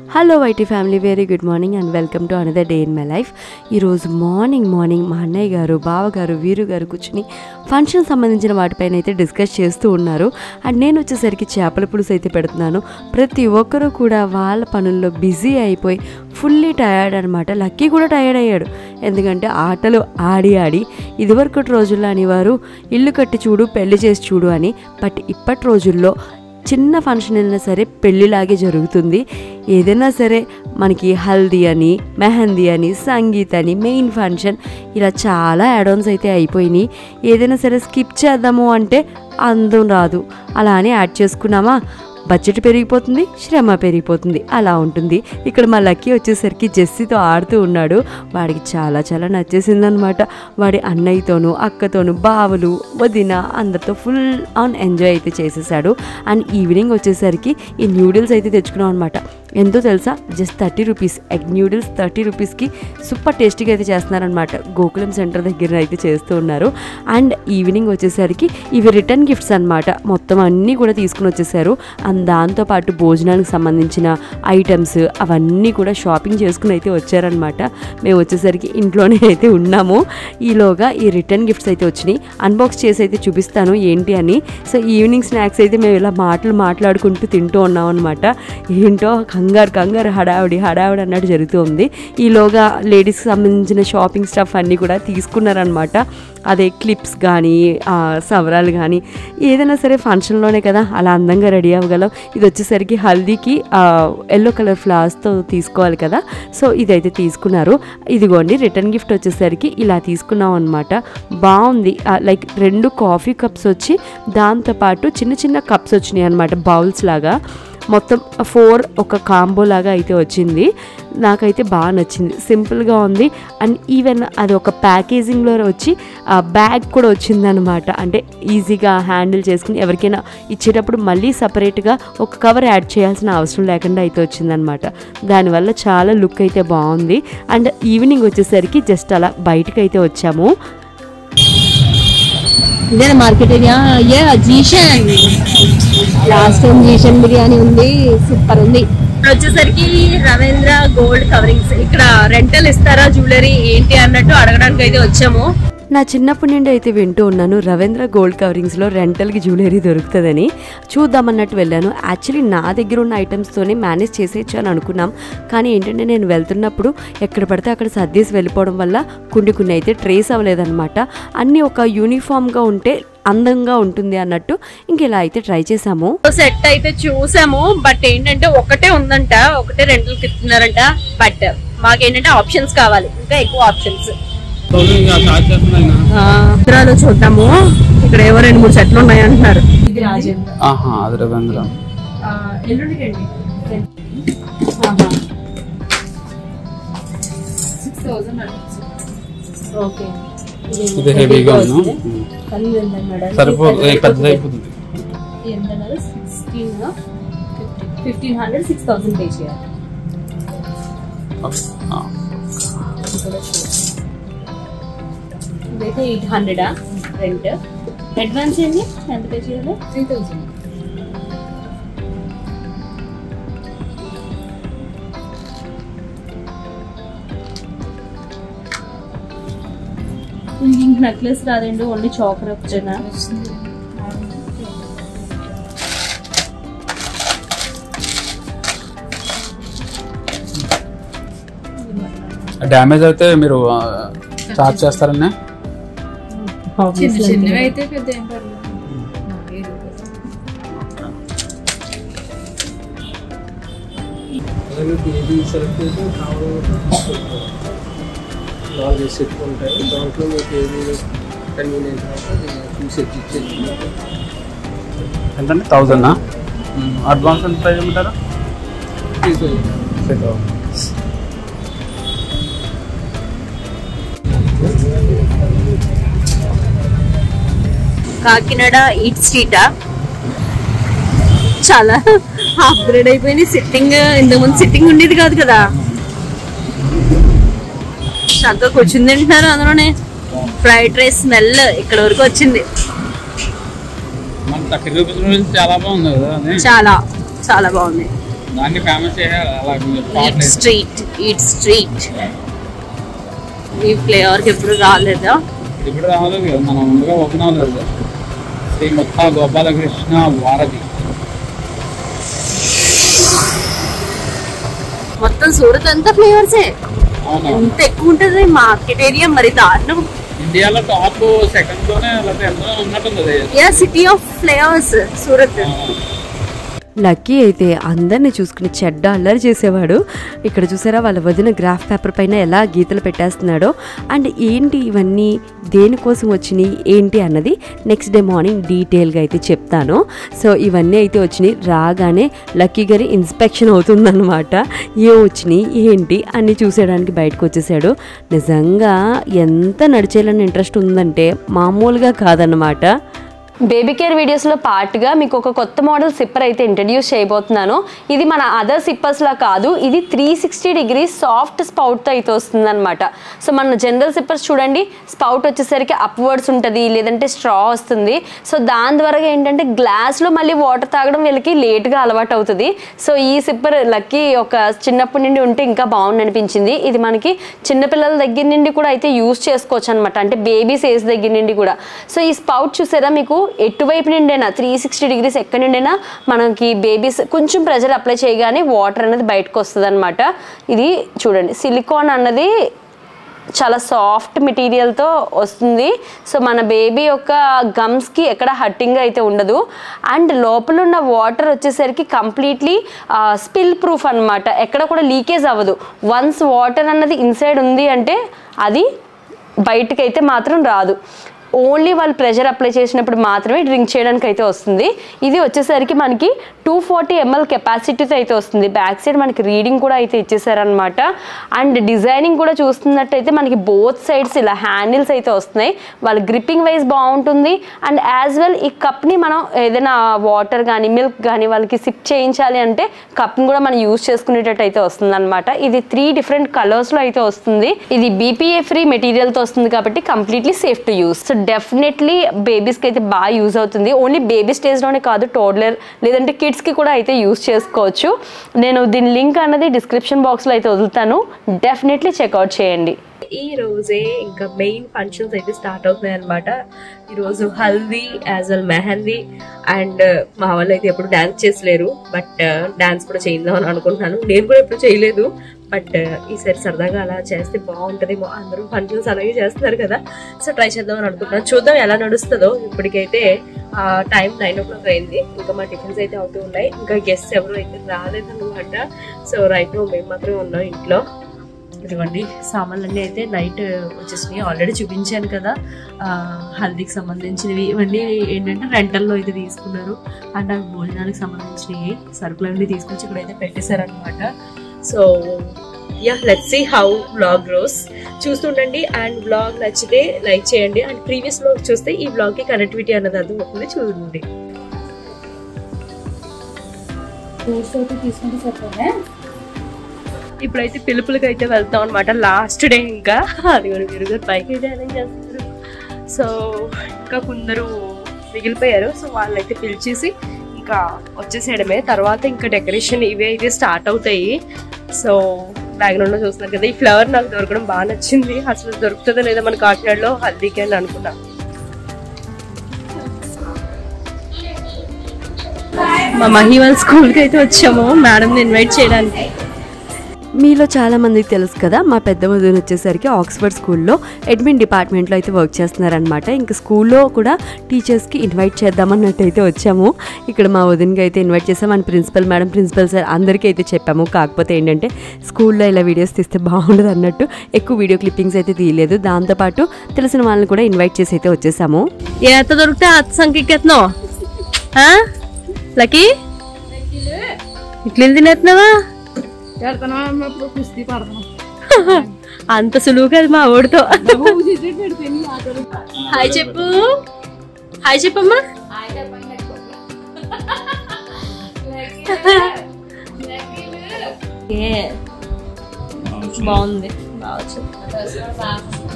Hello YT family, very good morning and welcome to another day in my life. ఈరోజు morning మా అన్నయ్య గారు, బావగారు, వీరు గారు కూర్చుని ఫంక్షన్ సంబంధించిన వాటిపైన అయితే డిస్కస్ చేస్తూ ఉన్నారు. అండ్ నేను వచ్చేసరికి చేపల పులుసు అయితే పెడుతున్నాను. ప్రతి ఒక్కరూ కూడా వాళ్ళ పనుల్లో బిజీ అయిపోయి ఫుల్లీ టయర్డ్ అనమాట. లక్కీ కూడా టయర్డ్ అయ్యాడు, ఎందుకంటే ఆటలు ఆడి ఆడి ఇదివరకు రోజుల్లో అనేవారు ఇల్లు కట్టి చూడు పెళ్లి చేసి చూడు అని. బట్ ఇప్పటి రోజుల్లో చిన్న ఫంక్షన్ అయినా సరే పెళ్ళిలాగే జరుగుతుంది. ఏదైనా సరే మనకి హల్దీ అని, మెహందీ అని, సంగీత్ అని, మెయిన్ ఫంక్షన్ ఇలా చాలా యాడ్-ఆన్స్ అయితే అయిపోయినాయి. ఏదైనా సరే స్కిప్ చేద్దాము అంటే అందం రాదు, అలా అని యాడ్ చేసుకున్నామా బడ్జెట్ పెరిగిపోతుంది, శ్రమ పెరిగిపోతుంది, అలా ఉంటుంది. ఇక్కడ మా లక్కీ వచ్చేసరికి జెస్సీతో ఆడుతూ ఉన్నాడు. వాడికి చాలా చాలా నచ్చేసిందనమాట. వాడి అన్నయ్యతోనూ, అక్కతోనూ, బావలు, వదిన అందరితో ఫుల్ ఆన్ ఎంజాయ్ అయితే చేసేసాడు. అండ్ ఈవినింగ్ వచ్చేసరికి ఈ న్యూడిల్స్ అయితే తెచ్చుకున్నాం అనమాట. ఎంతో తెలుసా, జస్ట్ 30 రూపీస్ ఎగ్ న్యూడిల్స్. 30 రూపీస్కి సూపర్ టేస్టీగా అయితే చేస్తున్నారనమాట. గోకులం సెంటర్ దగ్గర అయితే చేస్తూ ఉన్నారు. అండ్ ఈవినింగ్ వచ్చేసరికి ఇవి రిటర్న్ గిఫ్ట్స్ అనమాట. మొత్తం అన్నీ కూడా తీసుకుని వచ్చేసారు. అండ్ దాంతోపాటు భోజనానికి సంబంధించిన ఐటమ్స్ అవన్నీ కూడా షాపింగ్ చేసుకుని అయితే వచ్చారనమాట. మేము వచ్చేసరికి ఇంట్లోనే అయితే ఉన్నాము. ఈలోగా ఈ రిటర్న్ గిఫ్ట్స్ అయితే వచ్చినాయి. అన్బాక్స్ చేసి అయితే చూపిస్తాను ఏంటి అని. సో ఈవినింగ్ స్నాక్స్ అయితే మేము ఇలా మాట్లాడుకుంటూ తింటూ ఉన్నాం అనమాట. ఏంటో కంగారు హడావిడి అన్నట్టు జరుగుతూ ఉంది. ఈలోగా లేడీస్కి సంబంధించిన షాపింగ్ స్టఫ్ అన్నీ కూడా తీసుకున్నారనమాట. అదే క్లిప్స్ కానీ, సవరాలు కానీ, ఏదైనా సరే ఫంక్షన్లోనే కదా అలా అందంగా రెడీ అవ్వగలం. ఇది వచ్చేసరికి హల్దీకి ఎల్లో కలర్ ఫ్లవర్స్తో తీసుకోవాలి కదా, సో ఇదైతే తీసుకున్నారు. ఇదిగోండి రిటర్న్ గిఫ్ట్ వచ్చేసరికి ఇలా తీసుకున్నాం అనమాట. బాగుంది. లైక్ 2 కాఫీ కప్స్ వచ్చి దాంతోపాటు చిన్న చిన్న కప్స్ వచ్చినాయి అనమాట, బౌల్స్ లాగా. మొత్తం 4 ఒక కాంబో లాగా అయితే వచ్చింది. నాకైతే బాగా నచ్చింది, సింపుల్గా ఉంది. అండ్ ఈవెన్ అది ఒక ప్యాకేజింగ్లో వచ్చి బ్యాగ్ కూడా వచ్చిందనమాట. అంటే ఈజీగా హ్యాండిల్ చేసుకుని ఎవరికైనా ఇచ్చేటప్పుడు మళ్ళీ సపరేట్గా ఒక కవర్ యాడ్ చేయాల్సిన అవసరం లేకుండా అయితే వచ్చిందనమాట. దానివల్ల చాలా లుక్ అయితే బాగుంది. అండ్ ఈవినింగ్ వచ్చేసరికి జస్ట్ అలా బయటకు అయితే వచ్చాము. ఇదే market area. Zeeshan last time Zeeshan biryani ఉంది, సూపర్ ఉంది. వచ్చేసరికి రవీంద్ర గోల్డ్ కవరింగ్స్. ఇక్కడ రెంటల్ ఇస్తారా జ్యువెలరీ ఏంటి అన్నట్టు అడగడానికి అయితే వచ్చాము. నా చిన్నప్పటి నుండి అయితే వింటూ ఉన్నాను రవీంద్ర గోల్డ్ కవరింగ్స్లో రెంటల్కి జ్యువెలరీ దొరుకుతుందని. చూద్దామన్నట్టు వెళ్ళాను. యాక్చువల్లీ నా దగ్గర ఉన్న ఐటమ్స్తోనే మేనేజ్ చేసేయచ్చు అనుకున్నాం. కానీ ఏంటంటే నేను వెళ్తున్నప్పుడు ఎక్కడ పడితే అక్కడ సర్దేసి వెళ్ళిపోవడం వల్ల కొన్ని అయితే ట్రేస్ అవ్వలేదన్నమాట. అన్నీ ఒక యూనిఫామ్గా ఉంటే అందంగా ఉంటుంది అన్నట్టు ఇంకెలా అయితే ట్రై చేసాము. సెట్ అయితే చూసాము. బట్ ఏంటంటే ఒకటే ఉందంట, ఒకటే రెంటల్కి ఇస్తున్నారంట. బట్ మాకేంటంటే ఆప్షన్స్ కావాలి, ఇంకా ఎక్కువ ఆప్షన్స్. చూద్దాము. ఇక్కడ ఏవో 2-3 సెట్లు ఉన్నాయి అంటున్నారు. ఇది రాజేంద్ర. అది రవీంద్ర. ఎల్లుండికండి 6000. ఓకే, ఇది హెవీగా ఉంది, సరిపోతుంది, పెద్దది అయిపోతుంది. 1500 6000 పే చేయాలి. ఇదైతే 800 రెంట్. అడ్వాన్స్ ఏంటి, ఎంత పే చేయాలి? 3000. ఇంక నెక్లెస్ రాదండి, ఓన్లీ చోకర్ వచ్చేనా? డ్యామేజ్ అయితే మీరు చార్జ్ చేస్తారనే? చిన్నవి అయితే పెద్ద ఏం పర్లేదు. దాంట్లో మీకు ఏది కన్వీనియంట్ చూసి ఎంతండి? 1000. అడ్వాన్స్ ఎంత పే చేయమంటారా? 3000. కాకినాడ ఈట్ స్ట్రీటా చాలా అప్గ్రేడ్ అయిపోయింది. సిట్టింగ్ ఇంతకుముందు సిట్టింగ్ ఉండేది కాదు కదా, చక్కగా కూర్చుని తింటున్నారు అందులోనే. ఫ్రైడ్ రైస్ స్మెల్ ఇక్కడ వరకు వచ్చింది. చాలా బాగుంది కదా, చాలా బాగుంది. దాన్ని ఫేమస్ ఈట్ స్ట్రీట్ ఈ ఫ్లేవర్కి ఎప్పుడు రాలేదా? ఇప్పుడు రాలేదు కదా, మనం ముందుగా ఓపెన్ అవ్వలేదు. శ్రీ ముత్తా గోపాలకృష్ణ వారధి. మొత్తం సూరత్ అంతా ఫ్లేవర్సే. ఎంత ఎక్కువ ఉంటుంది మార్కెట్ ఏరియా, మరి దారుణం. ఇండియాలో టాప్ సెకండ్ లోనే ఉన్నట్టుంది. City of flavours Surat. Lucky అయితే అందరినీ చూసుకుని చెడ్డ అల్లరి చేసేవాడు. ఇక్కడ చూసారా వాళ్ళ వదిన గ్రాఫ్ పేపర్ పైన ఎలా గీతలు పెట్టేస్తున్నాడో. అండ్ ఏంటి ఇవన్నీ దేనికోసం వచ్చినాయి ఏంటి అన్నది నెక్స్ట్ డే మార్నింగ్ డీటెయిల్గా అయితే చెప్తాను. సో ఇవన్నీ అయితే వచ్చినాయి. రాగానే లక్కీ గారి ఇన్స్పెక్షన్ అవుతుందన్నమాట. ఏం వచ్చినాయి ఏంటి అన్నీ చూసేయడానికి బయటకు వచ్చేసాడు. నిజంగా ఎంత నడిచేయాలని ఇంట్రెస్ట్ ఉందంటే మామూలుగా కాదన్నమాట. బేబీ కేర్ వీడియోస్లో పార్ట్గా మీకు ఒక కొత్త మోడల్ సిప్పర్ అయితే ఇంట్రడ్యూస్ చేయబోతున్నాను. ఇది మన అదర్ సిప్పర్స్లా కాదు, ఇది 360 డిగ్రీస్ సాఫ్ట్ స్పౌట్తో అయితే వస్తుందన్నమాట. సో మన జనరల్ సిప్పర్స్ చూడండి, స్పౌట్ వచ్చేసరికి అప్వర్డ్స్ ఉంటుంది, లేదంటే స్ట్రా వస్తుంది. సో దాని ద్వారా ఏంటంటే గ్లాస్లో మళ్ళీ వాటర్ తాగడం వీళ్ళకి లేట్గా అలవాటు అవుతుంది. సో ఈ సిప్పర్ లక్కీ ఒక చిన్నప్పటి నుండి ఉంటే ఇంకా బాగుంది అనిపించింది. ఇది మనకి చిన్నపిల్లల దగ్గర నుండి కూడా అయితే యూజ్ చేసుకోవచ్చు అనమాట, అంటే బేబీస్ ఏజ్ దగ్గర నుండి కూడా. సో ఈ స్పౌట్ చూసారా, మీకు ఎటువైపు నుండైనా 360 డిగ్రీస్ ఎక్కడి నుండైనా మనకి బేబీస్ కొంచెం ప్రెజర్ అప్లై చేయగానే వాటర్ అనేది బయటకు వస్తుంది అనమాట. ఇది చూడండి, సిలికాన్ అన్నది చాలా సాఫ్ట్ మెటీరియల్తో వస్తుంది. సో మన బేబీ యొక్క గమ్స్కి ఎక్కడ హట్టింగ్ అయితే ఉండదు. అండ్ లోపల ఉన్న వాటర్ వచ్చేసరికి కంప్లీట్లీ స్పిల్ ప్రూఫ్ అనమాట, ఎక్కడ కూడా లీకేజ్ అవ్వదు. వన్స్ వాటర్ అన్నది ఇన్సైడ్ ఉంది అంటే అది బయటకైతే మాత్రం రాదు. ఓన్లీ వాళ్ళు ప్రెషర్ అప్లై చేసినప్పుడు మాత్రమే డ్రింక్ చేయడానికి అయితే వస్తుంది. ఇది వచ్చేసరికి మనకి 240 ml కెపాసిటీతో అయితే వస్తుంది. బ్యాక్ సైడ్ మనకి రీడింగ్ కూడా అయితే ఇచ్చేసారనమాట. అండ్ డిజైనింగ్ కూడా చూస్తున్నట్టయితే మనకి బోత్ సైడ్స్ ఇలా హ్యాండిల్స్ అయితే వస్తున్నాయి. వాళ్ళ గ్రిప్పింగ్ వైజ్ బాగుంటుంది. అండ్ యాజ్ వెల్ ఈ కప్ని మనం ఏదైనా వాటర్ కానీ మిల్క్ కానీ వాళ్ళకి సిప్ చేయించాలి అంటే కప్ని కూడా మనం యూజ్ చేసుకునేటట్టు అయితే వస్తుంది అనమాట. ఇది 3 డిఫరెంట్ కలర్స్లో అయితే వస్తుంది. ఇది BPA ఫ్రీ మెటీరియల్తో వస్తుంది కాబట్టి completely safe to use. So definitely బేబీస్కి అయితే బాగా యూజ్ అవుతుంది. ఓన్లీ బేబీ స్టేజ్లోనే కాదు, టోడ్లర్ లేదంటే కిడ్స్కి కూడా అయితే యూజ్ చేసుకోవచ్చు. నేను దీని లింక్ అన్నది డిస్క్రిప్షన్ బాక్స్లో అయితే వదులుతాను, డెఫినెట్లీ చెక్అవుట్ చేయండి. ఈ రోజే ఇంకా మెయిన్ ఫంక్షన్స్ అయితే స్టార్ట్ అవుతున్నాయి అనమాట. ఈరోజు haldi as well mehndi. And మా వాళ్ళు అయితే ఎప్పుడు డాన్స్ చేసలేరు, బట్ డాన్స్ కూడా చేద్దాం అని అనుకుంటున్నాను. నేను కూడా ఎప్పుడు చేయలేదు, బట్ ఈసారి సరదాగా అలా చేస్తే బాగుంటుంది. అందరూ ఫంక్షన్స్ అలాగే చేస్తున్నారు కదా, సో ట్రై చేద్దామని అనుకుంటున్నాను. చూద్దాం ఎలా నడుస్తుందో. ఇప్పటికైతే టైం 9 o'clock అయింది. ఇంకా మా టిఫిన్స్ అయితే అవుతూ ఉన్నాయి. ఇంకా గెస్ట్స్ ఎవరు అయితే రాలేదన్నమాట. సో రైట్ నో మేము మాత్రమే ఉన్నాం ఇంట్లో. ఇదిగోండి సామాన్లన్నీ అయితే నైట్ వచ్చేసినాయి. ఆల్రెడీ చూపించాను కదా హల్దీకి సంబంధించినవి. ఇవన్నీ ఏంటంటే రెంటల్లో అయితే తీసుకున్నారు. అండ్ అవి భోజనానికి సంబంధించినవి సరుకులు అన్నీ తీసుకొచ్చి ఇక్కడైతే పెట్టేశారనమాట. So yeah, let's see how vlog grows. చూస్తుండండి. అండ్ వ్లాగ్ నచ్చితే లైక్ చేయండి. అండ్ ప్రీవియస్ వ్లాగ్ చూస్తే ఈ వ్లాగ్కి కనెక్టివిటీ అన్నది అర్థమవుతుంది. చూడండి. ఇప్పుడైతే పిలుపులకి అయితే వెళ్తాం అనమాట. లాస్ట్ డే ఇంకా అది కూడా మీరు బైక్ అయితే అరేంజ్ చేస్తున్నారు. సో ఇంకా కొందరు మిగిలిపోయారు. సో వాళ్ళైతే పిలిచేసి ఇంకా వచ్చేసేయడమే. తర్వాత ఇంకా డెకరేషన్ ఇవి అయితే స్టార్ట్ అవుతాయి. సో బ్యాక్గ్రౌండ్లో చూస్తున్నారు కదా, ఈ ఫ్లవర్ నాకు దొరకడం బాగా నచ్చింది. అసలు దొరుకుతుందో లేదో మన కాకినాడలో హల్దీకి అని అనుకున్నా. మా మహిళ స్కూల్కి అయితే వచ్చాము మేడంని ఇన్వైట్ చేయడానికి. మీలో చాలామందికి తెలుసు కదా, మా పెద్ద వదిన వచ్చేసరికి ఆక్స్ఫర్డ్ స్కూల్లో అడ్మిన్ డిపార్ట్మెంట్లో అయితే వర్క్ చేస్తున్నారనమాట. ఇంకా స్కూల్లో కూడా టీచర్స్కి ఇన్వైట్ చేద్దామన్నట్టు అయితే వచ్చాము. ఇక్కడ మా వదినకి అయితే ఇన్వైట్ చేసాం. And principal madam, principal sir అందరికీ అయితే చెప్పాము. కాకపోతే ఏంటంటే స్కూల్లో ఇలా వీడియోస్ తీస్తే బాగుండదు అన్నట్టు ఎక్కువ వీడియో క్లిప్పింగ్స్ అయితే తీయలేదు. దాంతోపాటు తెలిసిన వాళ్ళని కూడా ఇన్వైట్ చేసి అయితే వచ్చేసాము. ఎంత దొరికితే అత్త సంఖ్యకెత్తున్నావు లక్కీ? ఇట్లా తినేస్తున్నావా? అంత సులువు కాదు మా ఓడితో. హాయ్ చెప్పు, హాయ్ చెప్పమ్మా. బాగుంది,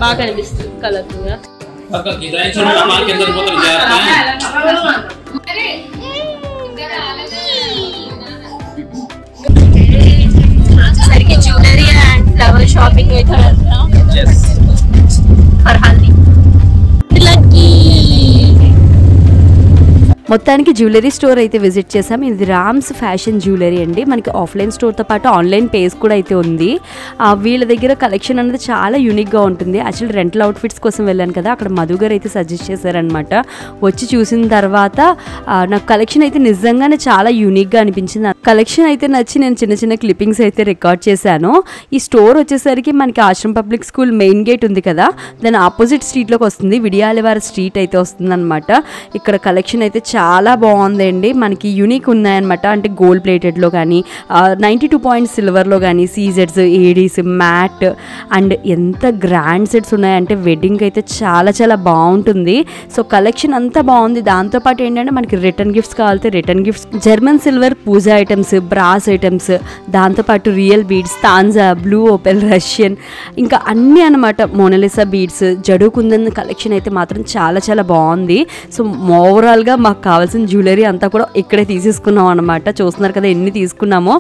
బాగా కనిపిస్తుంది కలర్ఫుల్ గా. షాపింగ్ అయితే వెళ్తున్నాం ఫర్ హల్దీ. మొత్తానికి జ్యువెలరీ స్టోర్ అయితే విజిట్ చేసాం. ఇది రామ్స్ ఫ్యాషన్ జ్యువెలరీ అండి. మనకి ఆఫ్లైన్ స్టోర్తో పాటు ఆన్లైన్ పేజ్ కూడా అయితే ఉంది. వీళ్ళ దగ్గర కలెక్షన్ అనేది చాలా యూనిక్గా ఉంటుంది. యాక్చువల్లీ రెంటల్ అవుట్ఫిట్స్ కోసం వెళ్ళాను కదా, అక్కడ మధు గారు అయితే సజెస్ట్ చేశారనమాట. వచ్చి చూసిన తర్వాత నాకు కలెక్షన్ అయితే నిజంగానే చాలా యూనిక్గా అనిపించింది. కలెక్షన్ అయితే నచ్చి నేను చిన్న చిన్న క్లిప్పింగ్స్ అయితే రికార్డ్ చేశాను. ఈ స్టోర్ వచ్చేసరికి మనకి Ashram public school main gate ఉంది కదా, దాని ఆపోజిట్ స్ట్రీట్లోకి వస్తుంది. విడియాలివార స్ట్రీట్ అయితే వస్తుంది అనమాట. ఇక్కడ కలెక్షన్ అయితే చాలా బాగుందండి. మనకి యూనిక్ ఉన్నాయన్నమాట. అంటే గోల్డ్ ప్లేటెడ్లో కానీ 92 పాయింట్ సిల్వర్లో కానీ సీజెడ్స్, ఏడీస్, మ్యాట్ అండ్ ఎంత గ్రాండ్ సెట్స్ ఉన్నాయంటే వెడ్డింగ్ అయితే చాలా చాలా బాగుంటుంది. సో కలెక్షన్ అంతా బాగుంది. దాంతోపాటు ఏంటంటే మనకి రిటర్న్ గిఫ్ట్స్ కావాలంటే return gifts, German silver puja items, brass items, దాంతోపాటు రియల్ బీడ్స్, తాంజా, బ్లూ ఓపెల్, రష్యన్, ఇంకా అన్నీ అనమాట. మోనాలిసా బీడ్స్, జడు కుందన్ కలెక్షన్ అయితే మాత్రం చాలా చాలా బాగుంది. సో ఓవరాల్గా మాకు కావాల్సిన జ్యువెలరీ అంతా కూడా ఇక్కడే తీసేసుకున్నాం అనమాట. చూస్తున్నారు కదా ఎన్ని తీసుకున్నామో.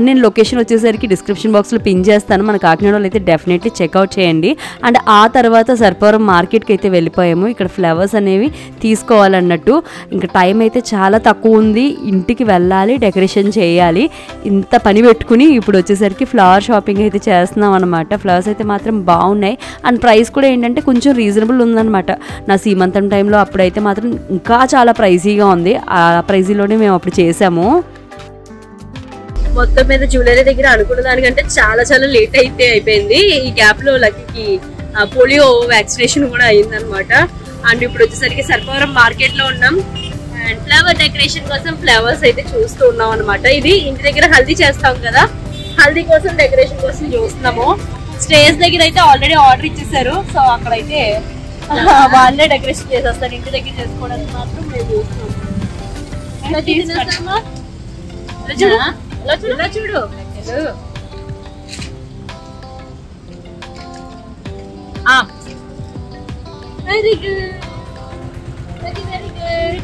నేను లొకేషన్ వచ్చేసరికి డిస్క్రిప్షన్ బాక్స్లో పిన్ చేస్తాను. మన కాకినాడలో అయితే డెఫినెట్లీ చెక్అవుట్ చేయండి. అండ్ ఆ తర్వాత సర్పవరం మార్కెట్కి అయితే వెళ్ళిపోయాము. ఇక్కడ ఫ్లవర్స్ అనేవి తీసుకోవాలన్నట్టు. ఇంకా టైం అయితే చాలా తక్కువ ఉంది. ఇంటికి వెళ్ళాలి, డెకరేషన్ చేయాలి. ఇంత పని పెట్టుకుని ఇప్పుడు వచ్చేసరికి ఫ్లవర్ షాపింగ్ అయితే చేస్తున్నాం అనమాట. ఫ్లవర్స్ అయితే మాత్రం బాగున్నాయి. అండ్ ప్రైస్ కూడా ఏంటంటే కొంచెం రీజనబుల్ ఉందన్నమాట. నా సీమంతం టైంలో అప్పుడైతే మాత్రం ఇంకా చాలా ప్రైజీగా ఉంది. ఆ ప్రైజీలోనే మేము అప్పుడు చేసాము. మొత్తం మీద జ్యువెలరీ దగ్గర అనుకున్న దానికంటే చాలా చాలా లేట్ అయితే అయిపోయింది. ఈ గ్యాప్ లో లక్కీకి పోలియో వ్యాక్సినేషన్ కూడా అయిందనమాట. అండ్ ఇప్పుడు వచ్చేసరికి సర్పవరం మార్కెట్ లో ఉన్నాం. అండ్ ఫ్లవర్ డెకరేషన్ కోసం ఫ్లవర్స్ అయితే చూస్తూ ఉన్నాం అనమాట. ఇది ఇంటి దగ్గర హల్దీ చేస్తాం కదా, హల్దీ కోసం డెకరేషన్ కోసం చూస్తున్నాము. స్టేజ్ దగ్గర అయితే ఆల్రెడీ ఆర్డర్ ఇచ్చేసారు. సో అక్కడైతే వాళ్ళే డెకరేషన్ చేసేస్తారు. ఇంటి దగ్గర చేసుకోవడానికి మాత్రం మేము చూస్తున్నాం. చూడు very good, very good.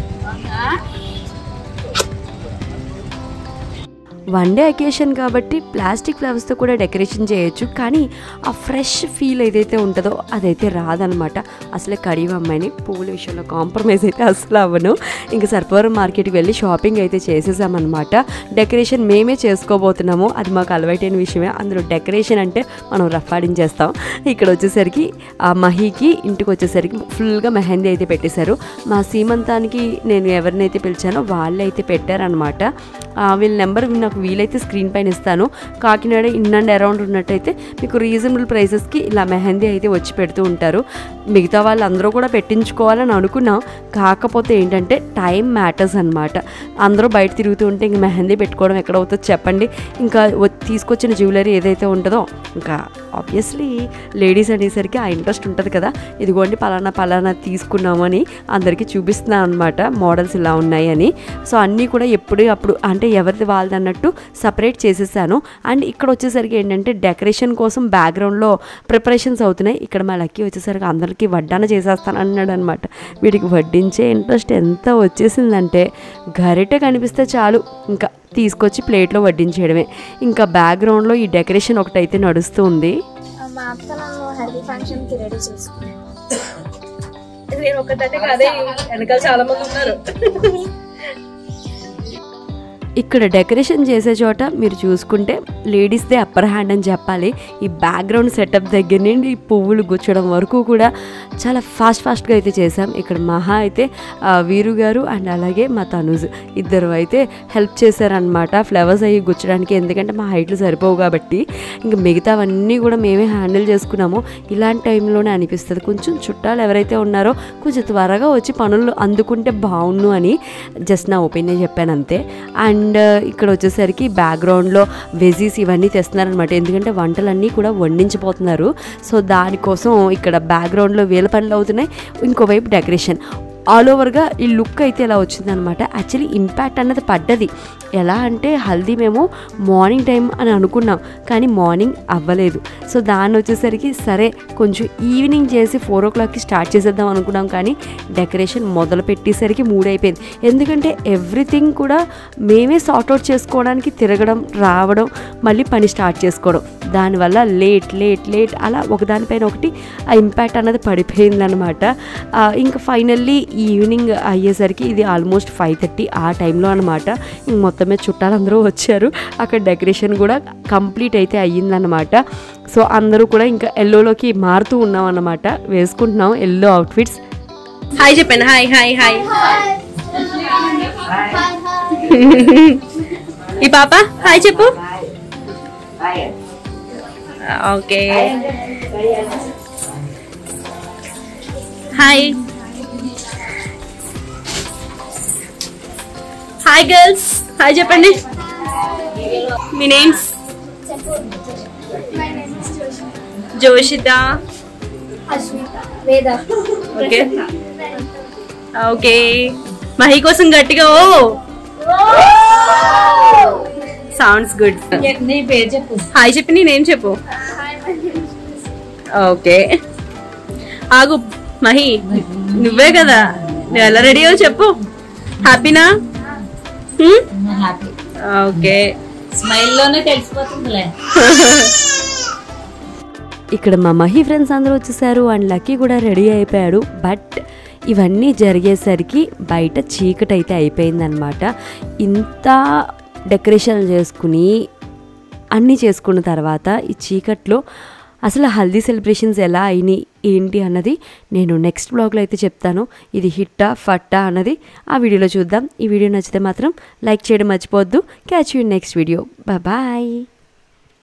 One day occasion కాబట్టి ప్లాస్టిక్ ఫ్లవర్స్తో కూడా డెకరేషన్ చేయొచ్చు. కానీ ఆ ఫ్రెష్ ఫీల్ ఏదైతే ఉంటుందో అదైతే రాదనమాట. అసలే కడివ అమ్మాయిని పువ్వుల విషయంలో కాంప్రమైజ్ అయితే అసలు అవ్వను. ఇంకా సర్పవరం మార్కెట్కి వెళ్ళి షాపింగ్ అయితే చేసేసామన్నమాట. డెకరేషన్ మేమే చేసుకోబోతున్నాము. అది మాకు అలవాటైన విషయమే. అందులో డెకరేషన్ అంటే మనం రఫాడించేస్తాం. ఇక్కడ వచ్చేసరికి ఆ మహీకి ఇంటికి వచ్చేసరికి ఫుల్గా మెహందీ అయితే పెట్టేశారు. మా సీమంతానికి నేను ఎవరినైతే పిలిచానో వాళ్ళే అయితే పెట్టారనమాట. వీళ్ళ నెంబర్ నాకు వీలైతే స్క్రీన్ పైన ఇస్తాను. కాకినాడ ఇన్ అండ్ అరౌండ్ ఉన్నట్టయితే మీకు రీజనబుల్ ప్రైసెస్కి ఇలా మెహందీ అయితే వచ్చి పెడుతూ ఉంటారు. మిగతా వాళ్ళందరూ కూడా పెట్టించుకోవాలని అనుకున్నాం. కాకపోతే ఏంటంటే టైం మ్యాటర్స్ అనమాట. అందరూ బయట తిరుగుతూ ఉంటే ఇంక మెహందీ పెట్టుకోవడం ఎక్కడవుతుందో చెప్పండి. ఇంకా తీసుకొచ్చిన జ్యువెలరీ ఏదైతే ఉంటుందో ఇంకా ఆబ్వియస్లీ లేడీస్ అనేసరికి ఆ ఇంట్రెస్ట్ ఉంటుంది కదా. ఇదిగోండి పలానా పలానా తీసుకున్నామని అందరికీ చూపిస్తున్నాను అనమాట. మోడల్స్ ఇలా ఉన్నాయి అని. సో అన్నీ కూడా ఎప్పుడు అప్పుడు అంటే ఎవరిది వాళ్ళది అన్నట్టు సపరేట్ చేసేసాను. అండ్ ఇక్కడ వచ్చేసరికి ఏంటంటే డెకరేషన్ కోసం బ్యాక్గ్రౌండ్లో ప్రిపరేషన్స్ అవుతున్నాయి. ఇక్కడ మా లక్కీ వచ్చేసరికి అందరికీ వడ్డాన చేసేస్తాను అన్నాడు అనమాట. వీడికి వడ్డించే ఇంట్రెస్ట్ ఎంత వచ్చేసిందంటే గరిటె కనిపిస్తే చాలు ఇంకా తీసుకొచ్చి ప్లేట్లో వడ్డించేయడమే. ఇంకా బ్యాక్గ్రౌండ్లో ఈ డెకరేషన్ ఒకటైతే నడుస్తూ ఉంది. మా అత్త నన్ను హెల్దీ ఫంక్షన్కి రెడీ చేసుకున్నాను. నేను ఒకటే కాదే, వెనకాల చాలా మంది ఉన్నారు. ఇక్కడ డెకరేషన్ చేసే చోట మీరు చూసుకుంటే లేడీస్దే అప్పర్ హ్యాండ్ అని చెప్పాలి. ఈ బ్యాక్గ్రౌండ్ సెటప్ దగ్గర నుండి ఈ పువ్వులు గుచ్చడం వరకు కూడా చాలా ఫాస్ట్గా అయితే చేసాం. ఇక్కడ మహా అయితే వీరు గారు అండ్ అలాగే మా తనుజ్ ఇద్దరు అయితే హెల్ప్ చేశారనమాట ఫ్లవర్స్ అవి గుచ్చడానికి. ఎందుకంటే మా హైట్లు సరిపోవు కాబట్టి ఇంకా మిగతావన్నీ కూడా మేమే హ్యాండిల్ చేసుకున్నాము. ఇలాంటి టైంలోనే అనిపిస్తుంది కొంచెం చుట్టాలు ఎవరైతే ఉన్నారో కొంచెం త్వరగా వచ్చి పనులు అందుకుంటే బాగుండు అని జస్ట్ నా ఒపీనియన్ చెప్పాను అంతే. అండ్ ఇక్కడ వచ్చేసరికి బ్యాక్గ్రౌండ్లో వెజీస్ ఇవన్నీ తెస్తున్నారనమాట. ఎందుకంటే వంటలన్నీ కూడా వండించిపోతున్నారు. సో దానికోసం ఇక్కడ బ్యాక్గ్రౌండ్లో వేల పనులు అవుతున్నాయి. ఇంకోవైపు డెకరేషన్ ఆల్ ఓవర్గా ఈ లుక్ అయితే ఇలా వచ్చిందనమాట. యాక్చువల్లీ ఇంపాక్ట్ అన్నది పడ్డది. ఎలా అంటే హల్దీ మేము మార్నింగ్ టైం అని అనుకున్నాం, కానీ మార్నింగ్ అవ్వలేదు. సో దాన్ని వచ్చేసరికి సరే కొంచెం ఈవినింగ్ చేసి 4 o'clockకి స్టార్ట్ చేసేద్దాం అనుకున్నాం, కానీ డెకరేషన్ మొదలు పెట్టేసరికి 3 అయిపోయింది. ఎందుకంటే ఎవ్రీథింగ్ కూడా మేమే సార్ట్అవుట్ చేసుకోవడానికి తిరగడం రావడం మళ్ళీ పని స్టార్ట్ చేసుకోవడం, దానివల్ల లేట్ అలా ఒకదానిపైన ఒకటి ఆ ఇంపాక్ట్ అన్నది పడిపోయిందనమాట. ఇంకా ఫైనల్లీ ఈవినింగ్ అయ్యేసరికి ఇది ఆల్మోస్ట్ 5:30 ఆ టైంలో అనమాట. ఇంక మొత్తమే చుట్టాలందరూ వచ్చారు, అక్కడ డెకరేషన్ కూడా కంప్లీట్ అయితే అయ్యిందనమాట. సో అందరూ కూడా ఇంకా ఎల్లోలోకి మారుతూ ఉన్నాం అన్నమాట, వేసుకుంటున్నాం ఎల్లో అవుట్ఫిట్స్. హాయ్ చెప్పండి. Hi hi hi. ఈ పాప హాయ్ చెప్పు. Okay hi hi girls hi చెప్పండి. మీ names? Joshitha, okay okay. Mahi కోసం గట్టిగా ఓ సౌండ్స్ గుడ్. హాయ్ చెప్పి నీ నేమ్ చెప్పు. ఓకే ఆగు మహి, నువ్వే కదా, నువ్వు ఎలా రెడీ అయ్యో చెప్పు. హ్యాపీనా? ఓకే, స్మైల్ లోనే తెలిసిపోతుందిలే. ఇక్కడ మా మహి ఫ్రెండ్స్ అందరూ వచ్చేసారు అండ్ లక్కీ కూడా రెడీ అయిపోయాడు. బట్ ఇవన్నీ జరిగేసరికి బయట చీకటి అయితే అయిపోయిందనమాట. ఇంత డెకరేషన్ చేసుకుని అన్నీ చేసుకున్న తర్వాత ఈ చీకట్లో అసలు హల్దీ సెలబ్రేషన్స్ ఎలా అయినాయి ఏంటి అన్నది నేను నెక్స్ట్ బ్లాగ్లో అయితే చెప్తాను. ఇది హిట్టా ఫట్టా అన్నది ఆ వీడియోలో చూద్దాం. ఈ వీడియో నచ్చితే మాత్రం లైక్ చేయడం మర్చిపోవద్దు. Catch you next video. Bye.